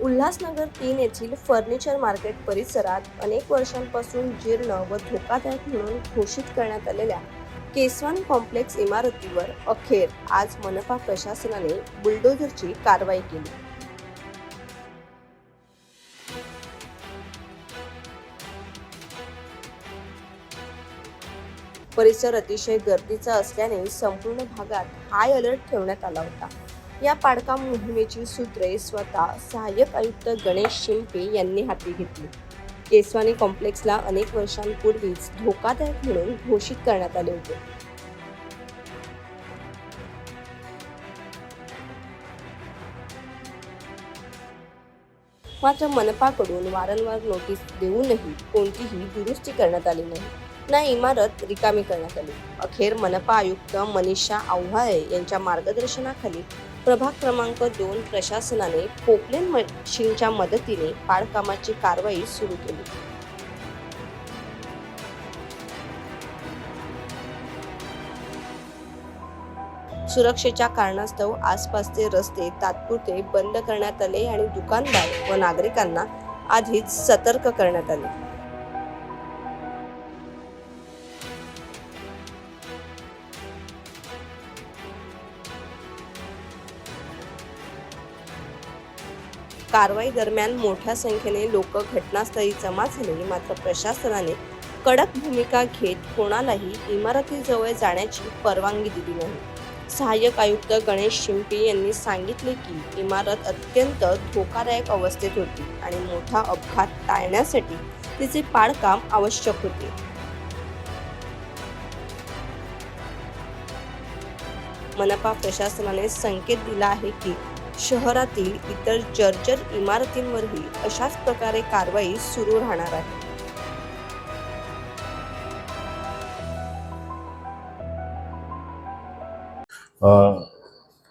उल्हासनगर 3 येथील furniture market परिसरात अनेक वर्षांपासून जीर्ण व धोकादायक म्हणून घोषित करण्यात आलेल्या केसवानी कॉम्प्लेक्स इमारतीवर अखेर आज मनपा प्रशासनाने बुलडोझरची कारवाई केली। परिसर अतिशय गर्दीचा असल्याने संपूर्ण भागात हाय अलर्ट ठेवण्यात आला होता। या पाडकाम मोहिमेची सूत्रे स्वतः सहाय्यक आयुक्त गणेश शिंपे यांनी हाती घेतली। केसवानी कॉम्प्लेक्सला अनेक वर्षांपूर्वीच धोकादायक म्हणून घोषित करण्यात आले होते। मात्र मनपाकडून वारंवार नोटीस देऊनही कोणतीही दुरुस्ती करण्यात आली नाही ना इमारत रिकामी करण्यात आली। अखेर मनपा आयुक्त मनीषा आव्हाळे यांच्या मार्गदर्शनाखाली प्रभाग क्रमांक 2 प्रशासनाने पोकलेन मशीनच्या मदतीने पाडकामाची कारवाई सुरू केली। सुरक्षेच्या कारणास्तव आसपासचे रस्ते तात्पुरते बंद करण्यात आले आणि दुकानदार व नागरिकांना आधीच सतर्क करण्यात आले। कारवाई दरम्यान मोठ्या संख्येने लोक घटनास्थळी जमा झाले, मात्र प्रशासनाने कडक भूमिका घेत कोणालाही इमारतीजवळ जाण्याची परवानगी दिली नाही। सहाय्यक आयुक्त गणेश शिंपे यांनी सांगितले की इमारत अत्यंत धोकादायक अवस्थेत होती आणि मोठा अपघात टाळण्यासाठी तिचे पाडकाम आवश्यक होते। मनपा प्रशासनाने संकेत दिला आहे की शहरातील इतर जर्जर इमारतींवरही अशाच प्रकारे कारवाई सुरू राहणार आहे।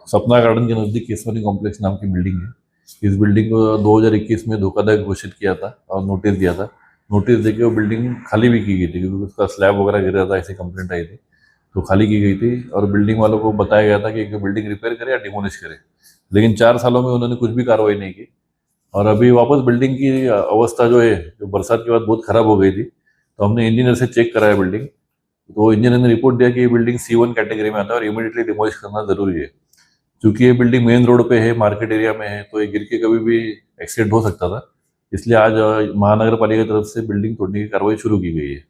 सपना गार्डन के नज़दीक केसवानी कॉम्प्लेक्स नाम की बिल्डिंग है। इस बिल्डिंग को 2021 में धोखादायक घोषित किया था और नोटिस दिया था। नोटिस देके वो बिल्डिंग खाली भी की गई थी क्योंकि उसका स्लैब वगैरह गिर रहा था, ऐसी कंप्लेंट आई थी, तो खाली की गई थी और बिल्डिंग वालों को बताया गया था कि बिल्डिंग रिपेयर करे या डिमोलिश करे। लेकिन 4 सालों में उन्होंने कुछ भी कार्रवाई नहीं की और अभी वापस बिल्डिंग की अवस्था जो है, जो बरसात के बाद बहुत खराब हो गई थी, तो हमने इंजीनियर से चेक कराया बिल्डिंग, तो इंजीनियर ने रिपोर्ट दिया कि ये बिल्डिंग C1 कैटेगरी में आता है और इमीडिएटली डिमोलिश करना जरूरी है। क्योंकि ये बिल्डिंग मेन रोड पे है, मार्केट एरिया में है, तो ये गिर के कभी भी एक्सीडेंट हो सकता था। इसलिए आज महानगर पालिका की तरफ से बिल्डिंग तोड़ने की कार्रवाई शुरू की गई है।